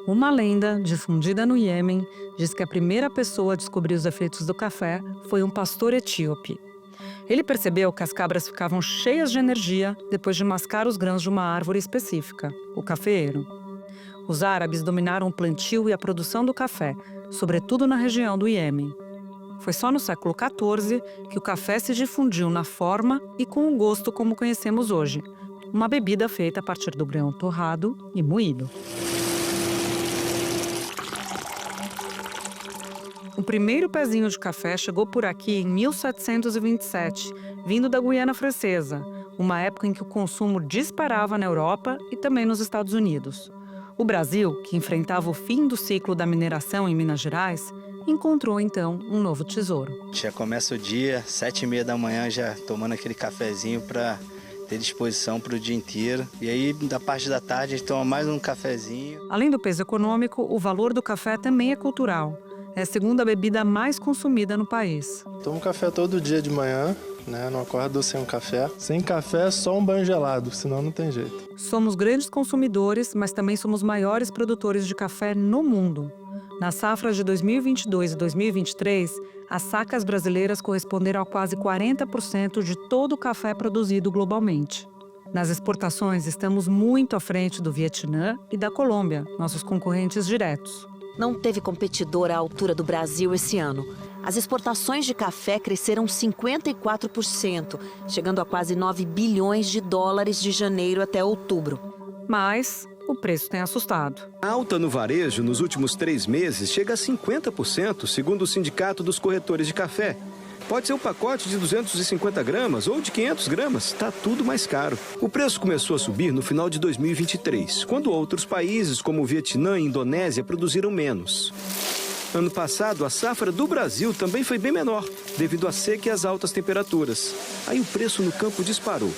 Uma lenda, difundida no Iêmen, diz que a primeira pessoa a descobrir os efeitos do café foi um pastor etíope. Ele percebeu que as cabras ficavam cheias de energia depois de mascar os grãos de uma árvore específica, o cafeeiro. Os árabes dominaram o plantio e a produção do café, sobretudo na região do Iêmen. Foi só no século XIV que o café se difundiu na forma e com o gosto como conhecemos hoje, uma bebida feita a partir do grão torrado e moído. O primeiro pezinho de café chegou por aqui em 1727, vindo da Guiana Francesa, uma época em que o consumo disparava na Europa e também nos Estados Unidos. O Brasil, que enfrentava o fim do ciclo da mineração em Minas Gerais, encontrou então um novo tesouro. Já começa o dia, 7h30 da manhã, já tomando aquele cafezinho para ter disposição para o dia inteiro. E aí, da parte da tarde, a gente toma mais um cafezinho. Além do peso econômico, o valor do café também é cultural. É a segunda bebida mais consumida no país. Tomo café todo dia de manhã, né? Não acordo sem um café. Sem café, só um banho gelado, senão não tem jeito. Somos grandes consumidores, mas também somos maiores produtores de café no mundo. Na safra de 2022 e 2023, as sacas brasileiras corresponderam a quase 40% de todo o café produzido globalmente. Nas exportações, estamos muito à frente do Vietnã e da Colômbia, nossos concorrentes diretos. Não teve competidor à altura do Brasil esse ano. As exportações de café cresceram 54%, chegando a quase 9 bilhões de dólares de janeiro até outubro. Mas o preço tem assustado. A alta no varejo nos últimos 3 meses chega a 50%, segundo o Sindicato dos Corretores de Café. Pode ser um pacote de 250 gramas ou de 500 gramas, está tudo mais caro. O preço começou a subir no final de 2023, quando outros países como o Vietnã e Indonésia produziram menos. Ano passado, a safra do Brasil também foi bem menor, devido à seca e às altas temperaturas. Aí o preço no campo disparou.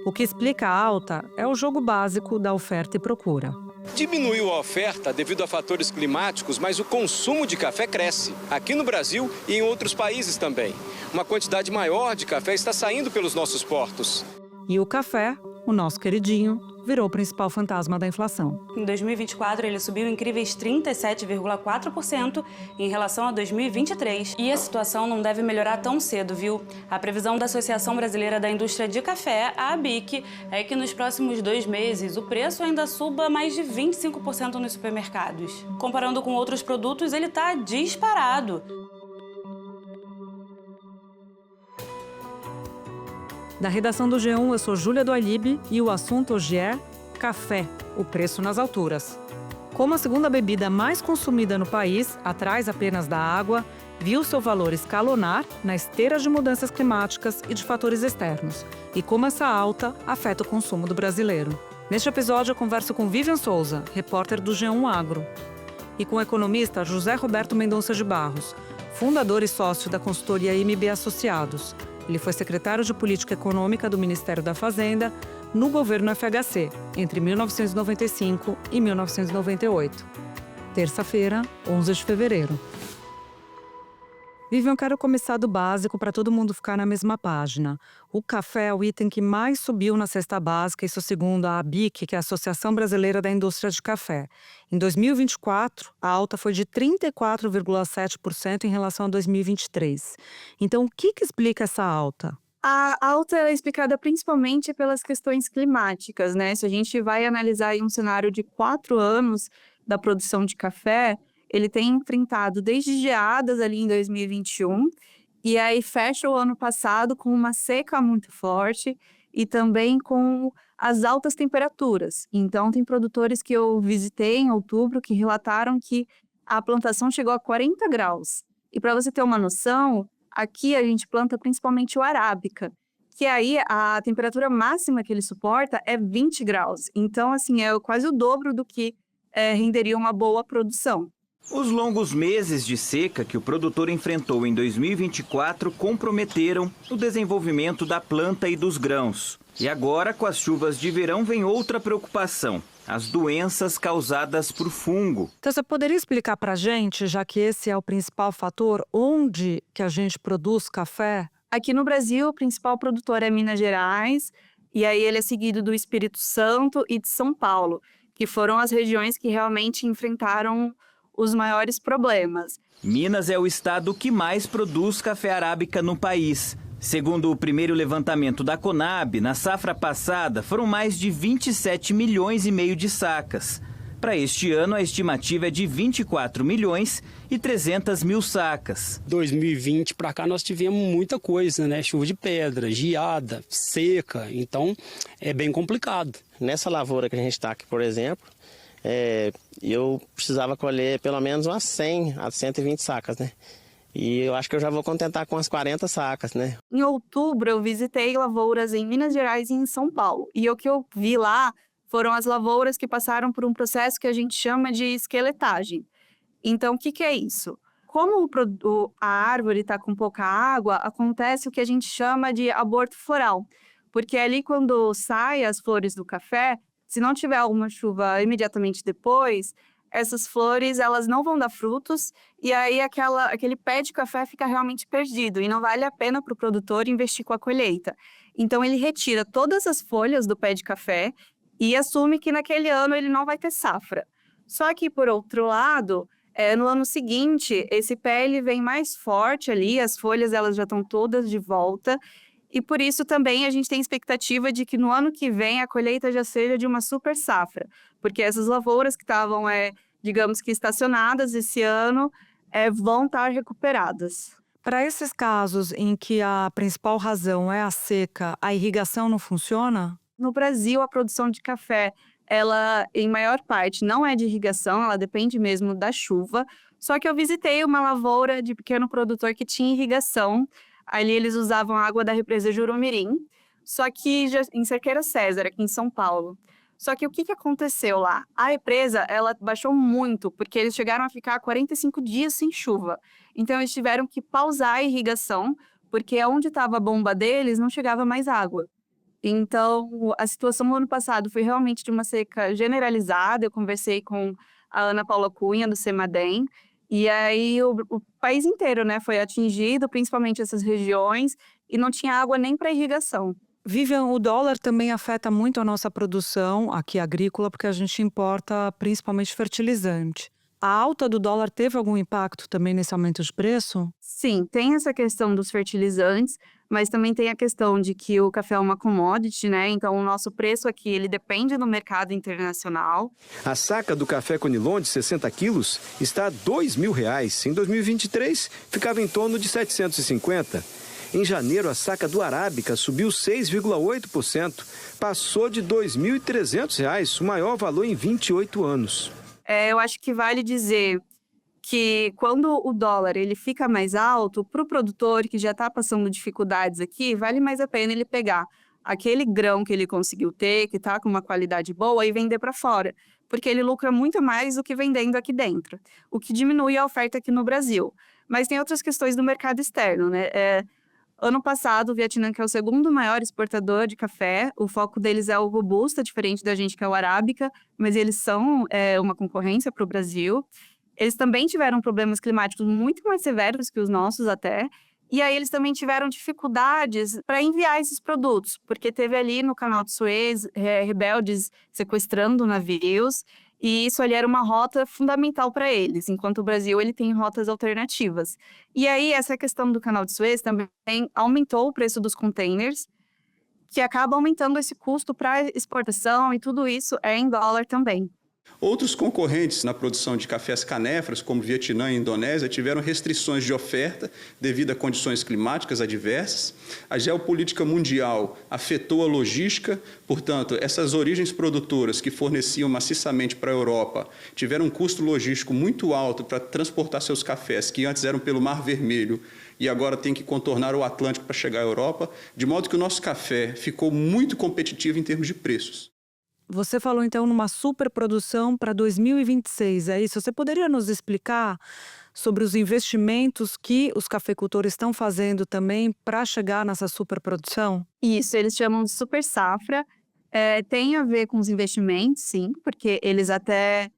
O que explica a alta é o jogo básico da oferta e procura. Diminuiu a oferta devido a fatores climáticos, mas o consumo de café cresce, aqui no Brasil e em outros países também. Uma quantidade maior de café está saindo pelos nossos portos. E o café, o nosso queridinho, virou o principal fantasma da inflação. Em 2024, ele subiu incríveis 37,4% em relação a 2023. E a situação não deve melhorar tão cedo, viu? A previsão da Associação Brasileira da Indústria de Café, a ABIC, é que nos próximos 2 meses o preço ainda suba mais de 25% nos supermercados. Comparando com outros produtos, ele está disparado. Da redação do G1, eu sou Júlia do Alibe e o assunto hoje é café, o preço nas alturas. Como a segunda bebida mais consumida no país, atrás apenas da água, viu seu valor escalonar na esteira de mudanças climáticas e de fatores externos, e como essa alta afeta o consumo do brasileiro. Neste episódio, eu converso com Vivian Souza, repórter do G1 Agro, e com o economista José Roberto Mendonça de Barros, fundador e sócio da consultoria MB Associados. Ele foi secretário de Política Econômica do Ministério da Fazenda no governo FHC, entre 1995 e 1998. Terça-feira, 11 de fevereiro. Vivian, eu quero começar do básico para todo mundo ficar na mesma página. O café é o item que mais subiu na cesta básica, isso segundo a ABIC, que é a Associação Brasileira da Indústria de Café. Em 2024, a alta foi de 34,7% em relação a 2023. Então, o que explica essa alta? A alta é explicada principalmente pelas questões climáticas, né? Se a gente vai analisar aí um cenário de 4 anos da produção de café, ele tem enfrentado desde geadas ali em 2021, e aí fecha o ano passado com uma seca muito forte e também com as altas temperaturas. Então, tem produtores que eu visitei em outubro que relataram que a plantação chegou a 40 graus. E para você ter uma noção, aqui a gente planta principalmente o arábica, que aí a temperatura máxima que ele suporta é 20 graus. Então, assim, é quase o dobro do que renderia uma boa produção. Os longos meses de seca que o produtor enfrentou em 2024 comprometeram o desenvolvimento da planta e dos grãos. E agora, com as chuvas de verão, vem outra preocupação: as doenças causadas por fungo. Então, você poderia explicar para a gente, já que esse é o principal fator, onde que a gente produz café? Aqui no Brasil, o principal produtor é Minas Gerais, e aí ele é seguido do Espírito Santo e de São Paulo, que foram as regiões que realmente enfrentaram os maiores problemas. Minas é o estado que mais produz café arábica no país. Segundo o primeiro levantamento da Conab, na safra passada foram mais de 27 milhões e meio de sacas. Para este ano, a estimativa é de 24 milhões e 300 mil sacas. 2020 para cá nós tivemos muita coisa, né? Chuva de pedra, geada, seca, então é bem complicado. Nessa lavoura que a gente está aqui, por exemplo, eu precisava colher pelo menos umas 100 a 120 sacas, né? E eu acho que eu já vou contentar com as 40 sacas, né? Em outubro, eu visitei lavouras em Minas Gerais e em São Paulo. E o que eu vi lá foram as lavouras que passaram por um processo que a gente chama de esqueletagem. Então, o que é isso? Como a árvore está com pouca água, acontece o que a gente chama de aborto floral. Porque ali, quando saem as flores do café, se não tiver alguma chuva imediatamente depois, essas flores elas não vão dar frutos e aí aquele pé de café fica realmente perdido e não vale a pena para o produtor investir com a colheita. Então, ele retira todas as folhas do pé de café e assume que naquele ano ele não vai ter safra. Só que, por outro lado, no ano seguinte, esse pé ele vem mais forte ali, as folhas elas já estão todas de volta, e por isso também a gente tem expectativa de que no ano que vem a colheita já seja de uma super safra, porque essas lavouras que estavam, digamos que estacionadas esse ano, vão estar recuperadas. Para esses casos em que a principal razão é a seca, a irrigação não funciona? No Brasil, a produção de café, ela, em maior parte, não é de irrigação, ela depende mesmo da chuva. Só que eu visitei uma lavoura de pequeno produtor que tinha irrigação. Ali eles usavam a água da represa Jurumirim, só que em Cerqueira César, aqui em São Paulo. Só que o que aconteceu lá? A represa, ela baixou muito, porque eles chegaram a ficar 45 dias sem chuva. Então, eles tiveram que pausar a irrigação, porque onde estava a bomba deles não chegava mais água. Então, a situação no ano passado foi realmente de uma seca generalizada. Eu conversei com a Ana Paula Cunha, do Semadem, e aí o país inteiro, né, foi atingido, principalmente essas regiões, e não tinha água nem para irrigação. Vivian, o dólar também afeta muito a nossa produção aqui agrícola, porque a gente importa principalmente fertilizante. A alta do dólar teve algum impacto também nesse aumento de preço? Sim, tem essa questão dos fertilizantes, mas também tem a questão de que o café é uma commodity, né? Então, o nosso preço aqui, ele depende do mercado internacional. A saca do café Conilon de 60 quilos está a R$ 2.000. Em 2023, ficava em torno de 750. Em janeiro, a saca do Arábica subiu 6,8%. Passou de R$ 2.300, o maior valor em 28 anos. Eu acho que vale dizer que quando o dólar ele fica mais alto, para o produtor que já está passando dificuldades aqui, vale mais a pena ele pegar aquele grão que ele conseguiu ter, que está com uma qualidade boa, e vender para fora, porque ele lucra muito mais do que vendendo aqui dentro, o que diminui a oferta aqui no Brasil. Mas tem outras questões do mercado externo, né? Ano passado, o Vietnã, que é o segundo maior exportador de café, o foco deles é o Robusta, diferente da gente que é o Arábica, mas eles são uma concorrência para o Brasil. Eles também tiveram problemas climáticos muito mais severos que os nossos até, e aí eles também tiveram dificuldades para enviar esses produtos, porque teve ali no Canal de Suez rebeldes sequestrando navios, e isso ali era uma rota fundamental para eles, enquanto o Brasil ele tem rotas alternativas. E aí essa questão do Canal de Suez também aumentou o preço dos containers, que acaba aumentando esse custo para exportação, e tudo isso é em dólar também. Outros concorrentes na produção de cafés canéferos, como Vietnã e Indonésia, tiveram restrições de oferta devido a condições climáticas adversas. A geopolítica mundial afetou a logística, portanto, essas origens produtoras que forneciam maciçamente para a Europa tiveram um custo logístico muito alto para transportar seus cafés, que antes eram pelo Mar Vermelho, e agora tem que contornar o Atlântico para chegar à Europa, de modo que o nosso café ficou muito competitivo em termos de preços. Você falou, então, numa superprodução para 2026, é isso? Você poderia nos explicar sobre os investimentos que os cafeicultores estão fazendo também para chegar nessa superprodução? Isso, eles chamam de super safra. Tem a ver com os investimentos, sim, porque eles até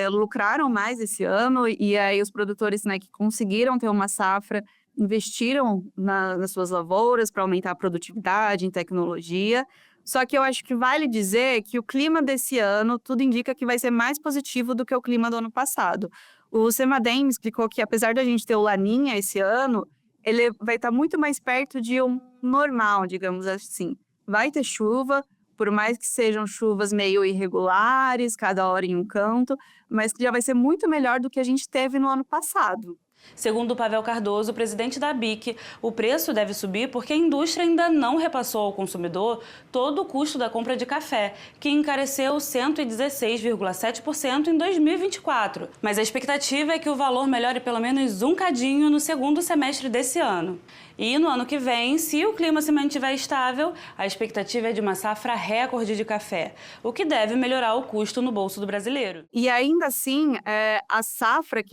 lucraram mais esse ano, e aí os produtores, né, que conseguiram ter uma safra investiram nas suas lavouras para aumentar a produtividade em tecnologia. Só que eu acho que vale dizer que o clima desse ano, tudo indica que vai ser mais positivo do que o clima do ano passado. O CEMADEM me explicou que, apesar da gente ter o Laninha esse ano, ele vai estar muito mais perto de um normal, digamos assim. Vai ter chuva, por mais que sejam chuvas meio irregulares, cada hora em um canto, mas que já vai ser muito melhor do que a gente teve no ano passado. Segundo Pavel Cardoso, presidente da ABIC, o preço deve subir porque a indústria ainda não repassou ao consumidor todo o custo da compra de café, que encareceu 116,7% em 2024. Mas a expectativa é que o valor melhore pelo menos um cadinho no segundo semestre desse ano. E no ano que vem, se o clima se mantiver estável, a expectativa é de uma safra recorde de café, o que deve melhorar o custo no bolso do brasileiro. E ainda assim, a safra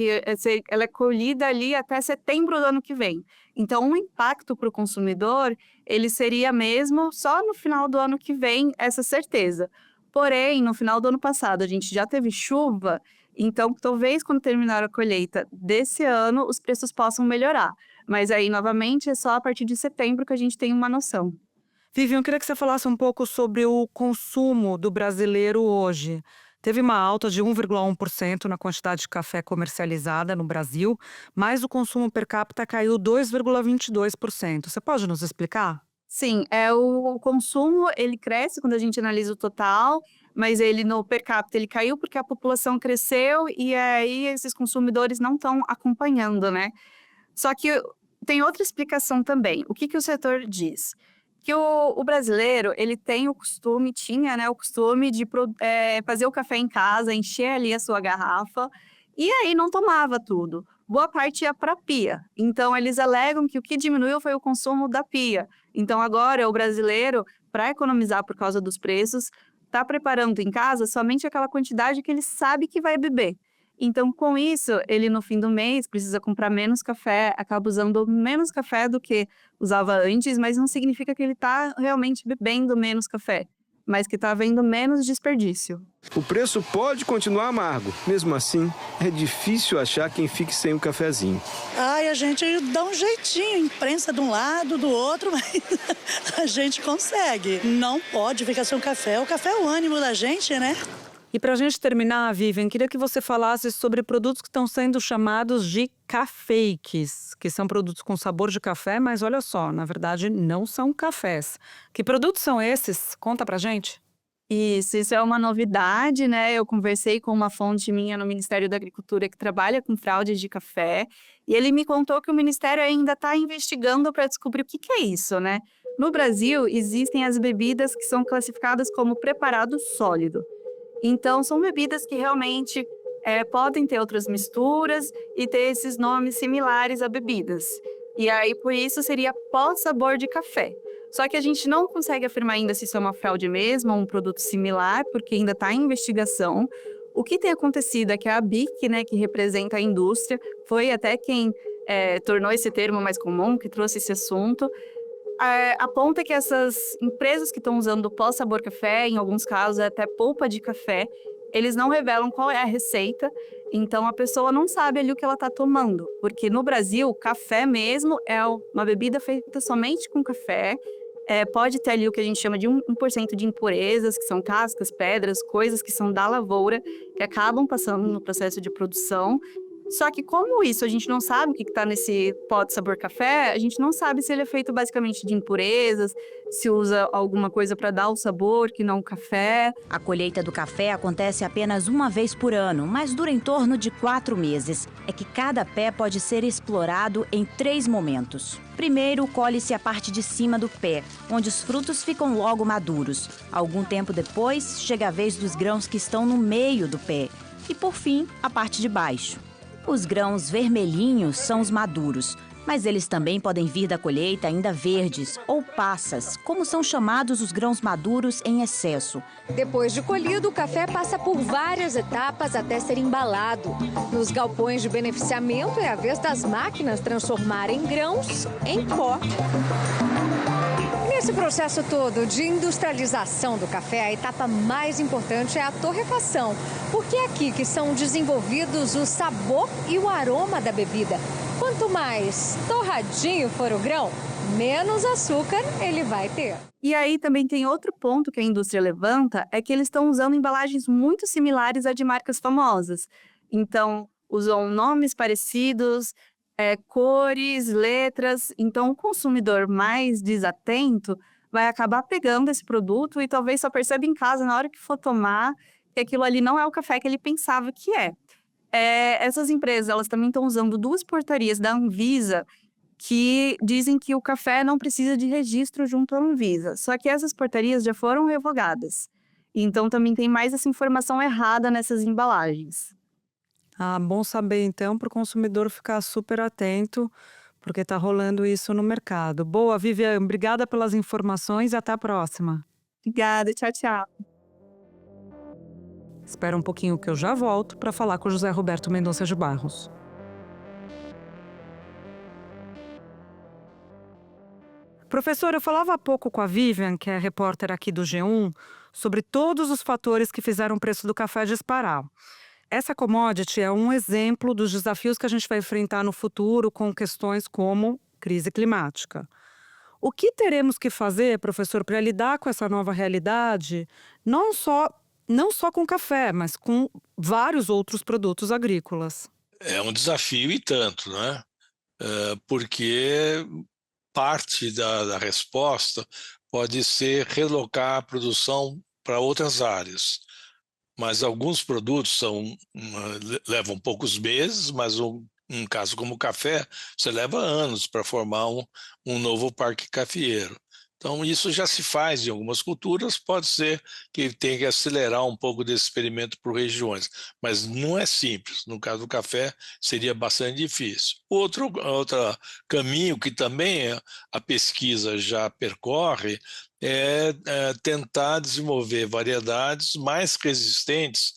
ela é colhida ali até setembro do ano que vem. Então, o impacto para o consumidor, ele seria mesmo só no final do ano que vem, essa certeza. Porém, no final do ano passado, a gente já teve chuva, então talvez quando terminar a colheita desse ano, os preços possam melhorar. Mas aí, novamente, é só a partir de setembro que a gente tem uma noção. Vivian, eu queria que você falasse um pouco sobre o consumo do brasileiro hoje. Teve uma alta de 1,1% na quantidade de café comercializada no Brasil, mas o consumo per capita caiu 2,22%. Você pode nos explicar? Sim, o consumo ele cresce quando a gente analisa o total, mas ele no per capita ele caiu porque a população cresceu e aí esses consumidores não estão acompanhando, né? Só que tem outra explicação também. O que o setor diz? Que o brasileiro, ele tem o costume, tinha, né, o costume de fazer o café em casa, encher ali a sua garrafa, e aí não tomava tudo. Boa parte ia para a pia. Então, eles alegam que o que diminuiu foi o consumo da pia. Então, agora, o brasileiro, para economizar por causa dos preços, está preparando em casa somente aquela quantidade que ele sabe que vai beber. Então, com isso, ele no fim do mês precisa comprar menos café, acaba usando menos café do que usava antes, mas não significa que ele está realmente bebendo menos café, mas que está havendo menos desperdício. O preço pode continuar amargo. Mesmo assim, é difícil achar quem fique sem o cafezinho. A gente dá um jeitinho, imprensa de um lado, do outro, mas a gente consegue. Não pode ficar sem o café é o ânimo da gente, né? E para a gente terminar, Vivian, queria que você falasse sobre produtos que estão sendo chamados de cafakes, que são produtos com sabor de café, mas olha só, na verdade não são cafés. Que produtos são esses? Conta pra gente. Isso é uma novidade, né? Eu conversei com uma fonte minha no Ministério da Agricultura que trabalha com fraude de café e ele me contou que o Ministério ainda está investigando para descobrir o que é isso, né? No Brasil, existem as bebidas que são classificadas como preparado sólido. Então, são bebidas que realmente podem ter outras misturas e ter esses nomes similares a bebidas. E aí, por isso, seria pós-sabor de café. Só que a gente não consegue afirmar ainda se isso é uma fraude mesmo ou um produto similar, porque ainda está em investigação. O que tem acontecido é que a ABIC, né, que representa a indústria, foi até quem tornou esse termo mais comum, que trouxe esse assunto, aponta que essas empresas que estão usando o pós-sabor café, em alguns casos até polpa de café, eles não revelam qual é a receita, então a pessoa não sabe ali o que ela está tomando. Porque no Brasil, café mesmo é uma bebida feita somente com café, pode ter ali o que a gente chama de 1% de impurezas, que são cascas, pedras, coisas que são da lavoura, que acabam passando no processo de produção. Só que como isso a gente não sabe o que está nesse pó de sabor café, a gente não sabe se ele é feito basicamente de impurezas, se usa alguma coisa para dar o sabor, que não o café. A colheita do café acontece apenas uma vez por ano, mas dura em torno de 4 meses. É que cada pé pode ser explorado em 3 momentos. Primeiro, colhe-se a parte de cima do pé, onde os frutos ficam logo maduros. Algum tempo depois, chega a vez dos grãos que estão no meio do pé. E, por fim, a parte de baixo. Os grãos vermelhinhos são os maduros, mas eles também podem vir da colheita ainda verdes ou passas, como são chamados os grãos maduros em excesso. Depois de colhido, o café passa por várias etapas até ser embalado. Nos galpões de beneficiamento, é a vez das máquinas transformarem grãos em pó. Nesse processo todo de industrialização do café, a etapa mais importante é a torrefação, porque é aqui que são desenvolvidos o sabor e o aroma da bebida. Quanto mais torradinho for o grão, menos açúcar ele vai ter. E aí também tem outro ponto que a indústria levanta, é que eles estão usando embalagens muito similares a de marcas famosas. Então, usam nomes parecidos, cores, letras. Então, o consumidor mais desatento vai acabar pegando esse produto e talvez só perceba em casa, na hora que for tomar, que aquilo ali não é o café que ele pensava que é. Essas empresas, elas também estão usando 2 portarias da Anvisa que dizem que o café não precisa de registro junto à Anvisa. Só que essas portarias já foram revogadas. Então, também tem mais essa informação errada nessas embalagens. Bom saber então para o consumidor ficar super atento, porque está rolando isso no mercado. Boa, Vivian, obrigada pelas informações e até a próxima. Obrigada, tchau, tchau. Espera um pouquinho que eu já volto para falar com o José Roberto Mendonça de Barros. Professor, eu falava há pouco com a Vivian, que é repórter aqui do G1, sobre todos os fatores que fizeram o preço do café disparar. Essa commodity é um exemplo dos desafios que a gente vai enfrentar no futuro com questões como crise climática. O que teremos que fazer, professor, para lidar com essa nova realidade, não só com café, mas com vários outros produtos agrícolas? É um desafio e tanto, né? Porque parte da resposta pode ser relocar a produção para outras áreas. Mas alguns produtos levam poucos meses, mas um caso como o café, você leva anos para formar um novo parque cafeeiro. Então, isso já se faz em algumas culturas, pode ser que tenha que acelerar um pouco desse experimento por regiões, mas não é simples. No caso do café, seria bastante difícil. Outro caminho que também a pesquisa já percorre é tentar desenvolver variedades mais resistentes,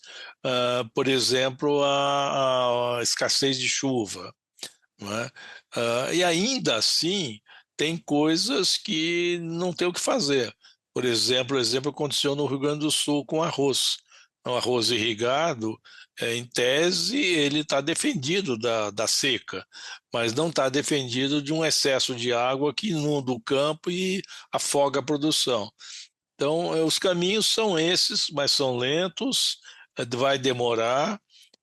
por exemplo, à escassez de chuva, não é? E ainda assim, tem coisas que não tem o que fazer. Por exemplo, o exemplo aconteceu no Rio Grande do Sul com arroz. O arroz irrigado, em tese, ele está defendido da seca, mas não está defendido de um excesso de água que inunda o campo e afoga a produção. Então, os caminhos são esses, mas são lentos, vai demorar,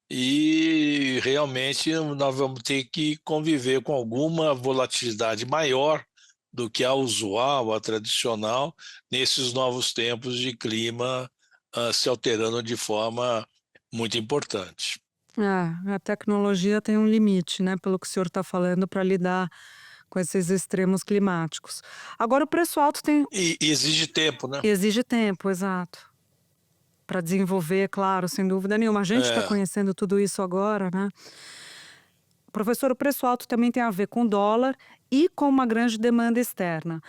e realmente nós vamos ter que conviver com alguma volatilidade maior do que a usual, a tradicional, nesses novos tempos de clima se alterando de forma muito importante. A tecnologia tem um limite, né, pelo que o senhor está falando, para lidar com esses extremos climáticos. Agora, o preço alto tem... E exige tempo, né? Exige tempo, exato. Para desenvolver, claro, sem dúvida nenhuma. A gente está conhecendo tudo isso agora, né? Professor, o preço alto também tem a ver com dólar e com uma grande demanda externa.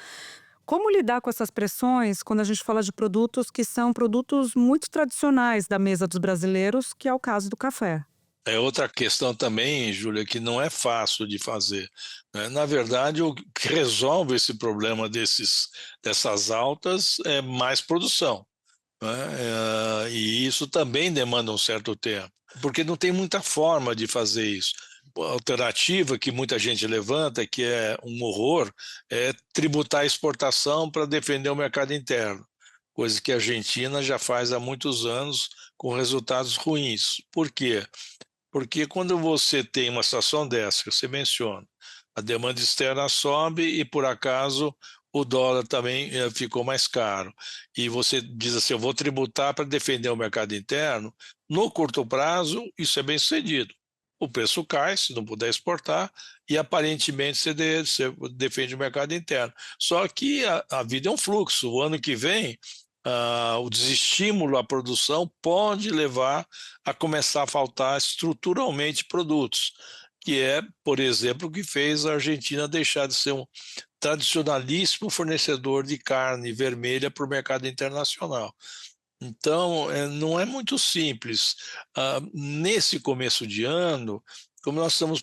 Como lidar com essas pressões quando a gente fala de produtos que são produtos muito tradicionais da mesa dos brasileiros, que é o caso do café? É outra questão também, Júlia, que não é fácil de fazer, né? Na verdade, o que resolve esse problema dessas altas é mais produção, né? E isso também demanda um certo tempo, porque não tem muita forma de fazer isso. A alternativa que muita gente levanta, que é um horror, é tributar a exportação para defender o mercado interno, coisa que a Argentina já faz há muitos anos com resultados ruins. Por quê? Porque quando você tem uma situação dessa, que você menciona, a demanda externa sobe e, por acaso, o dólar também ficou mais caro. E você diz assim, eu vou tributar para defender o mercado interno, no curto prazo, isso é bem sucedido. O preço cai, se não puder exportar, e aparentemente você defende o mercado interno. Só que a vida é um fluxo. O ano que vem, o desestímulo à produção pode levar a começar a faltar estruturalmente produtos, que é, por exemplo, o que fez a Argentina deixar de ser um tradicionalíssimo fornecedor de carne vermelha para o mercado internacional. Então, não é muito simples. Nesse começo de ano, como nós estamos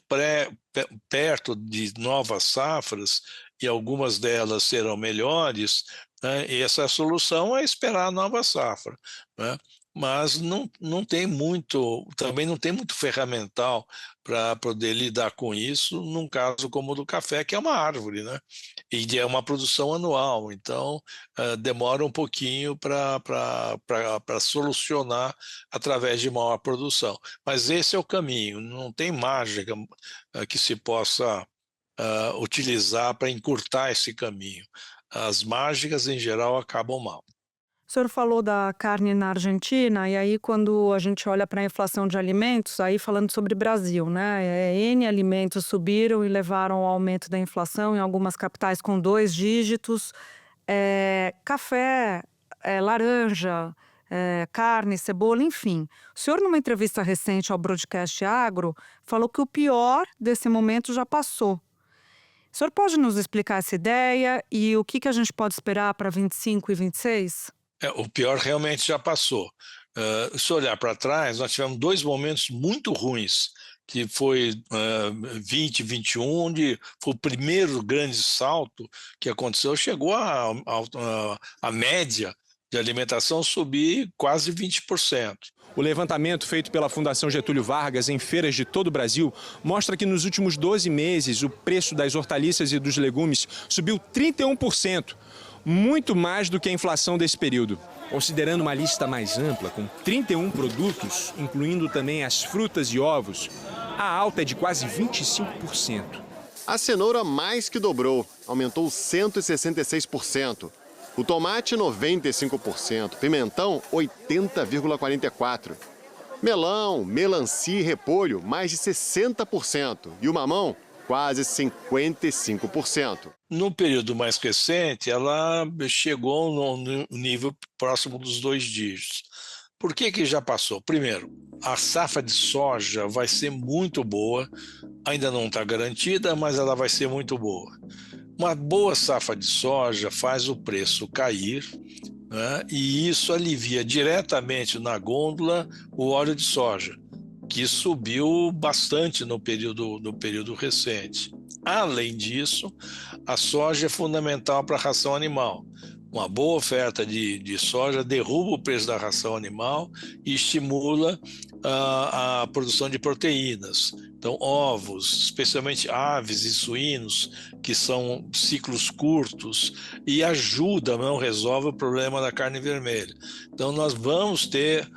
perto de novas safras, e algumas delas serão melhores, né, e essa solução é esperar a nova safra, né? mas não tem muito, também não tem muito ferramental para poder lidar com isso, num caso como o do café, que é uma árvore, né? E é uma produção anual, então demora um pouquinho para solucionar através de maior produção. Mas esse é o caminho, não tem mágica que se possa utilizar para encurtar esse caminho. As mágicas, em geral, acabam mal. O senhor falou da carne na Argentina, e aí quando a gente olha para a inflação de alimentos, aí falando sobre Brasil, né? N alimentos subiram e levaram ao aumento da inflação em algumas capitais com 2 dígitos. Café, laranja, carne, cebola, enfim. O senhor, numa entrevista recente ao Broadcast Agro, falou que o pior desse momento já passou. O senhor pode nos explicar essa ideia e o que a gente pode esperar para 25 e 26? O pior realmente já passou. Se olhar para trás, nós tivemos 2 momentos muito ruins, que foi 20 e 21, onde foi o primeiro grande salto que aconteceu, chegou a média de alimentação subir quase 20%. O levantamento feito pela Fundação Getúlio Vargas em feiras de todo o Brasil mostra que nos últimos 12 meses o preço das hortaliças e dos legumes subiu 31%. Muito mais do que a inflação desse período. Considerando uma lista mais ampla, com 31 produtos, incluindo também as frutas e ovos, a alta é de quase 25%. A cenoura mais que dobrou, aumentou 166%. O tomate, 95%. Pimentão, 80,44%. Melão, melancia e repolho, mais de 60%. E o mamão, quase 55%. No período mais recente, ela chegou no nível próximo dos 2 dígitos. Por que já passou? Primeiro, a safra de soja vai ser muito boa, ainda não está garantida, mas ela vai ser muito boa. Uma boa safra de soja faz o preço cair, né? E isso alivia diretamente na gôndola o óleo de soja, que subiu bastante no período recente. Além disso, a soja é fundamental para a ração animal. Uma boa oferta de soja derruba o preço da ração animal e estimula a produção de proteínas. Então, ovos, especialmente aves e suínos, que são ciclos curtos, e ajuda, não resolve o problema da carne vermelha. Então, nós vamos ter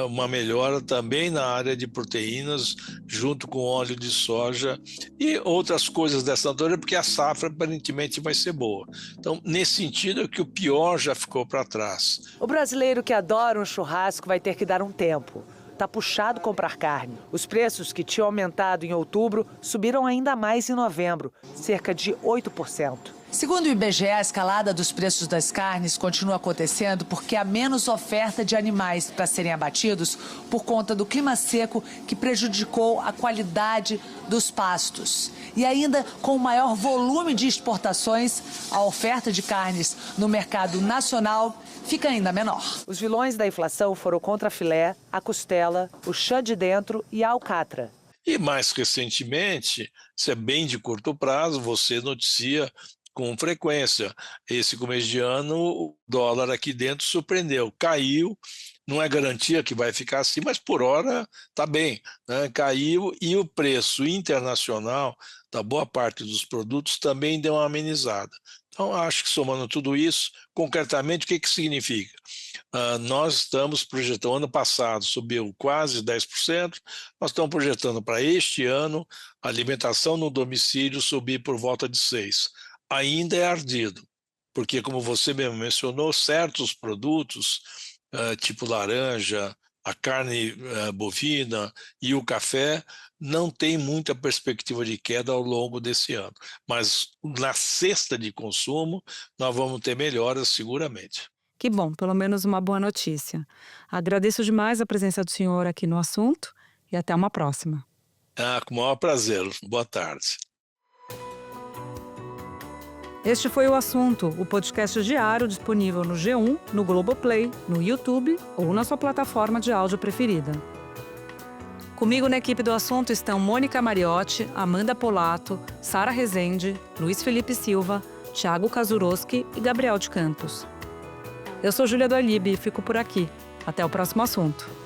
uma melhora também na área de proteínas, junto com óleo de soja e outras coisas dessa natureza, porque a safra aparentemente vai ser boa. Então, nesse sentido, é que o pior já ficou para trás. O brasileiro que adora um churrasco vai ter que dar um tempo. Está puxado comprar carne. Os preços que tinham aumentado em outubro subiram ainda mais em novembro, cerca de 8%. Segundo o IBGE, a escalada dos preços das carnes continua acontecendo porque há menos oferta de animais para serem abatidos por conta do clima seco que prejudicou a qualidade dos pastos. E ainda com o maior volume de exportações, a oferta de carnes no mercado nacional fica ainda menor. Os vilões da inflação foram o contrafilé, a costela, o chã de dentro e a alcatra. E mais recentemente, isso é bem de curto prazo, você noticia com frequência. Esse começo de ano, o dólar aqui dentro surpreendeu, caiu, não é garantia que vai ficar assim, mas por hora está bem, né? Caiu, e o preço internacional da boa parte dos produtos também deu uma amenizada. Então, acho que somando tudo isso, concretamente, o que significa? Nós estamos projetando, ano passado subiu quase 10%, nós estamos projetando para este ano a alimentação no domicílio subir por volta de 6%. Ainda é ardido, porque, como você mesmo mencionou, certos produtos, tipo laranja, a carne bovina e o café, não tem muita perspectiva de queda ao longo desse ano. Mas na cesta de consumo, nós vamos ter melhoras seguramente. Que bom, pelo menos uma boa notícia. Agradeço demais a presença do senhor aqui no assunto e até uma próxima. Com o maior prazer. Boa tarde. Este foi o Assunto, o podcast diário disponível no G1, no Globoplay, no YouTube ou na sua plataforma de áudio preferida. Comigo na equipe do Assunto estão Mônica Mariotti, Amanda Polato, Sara Rezende, Luiz Felipe Silva, Thiago Kazuroski e Gabriel de Campos. Eu sou Júlia do Alibe e fico por aqui. Até o próximo assunto.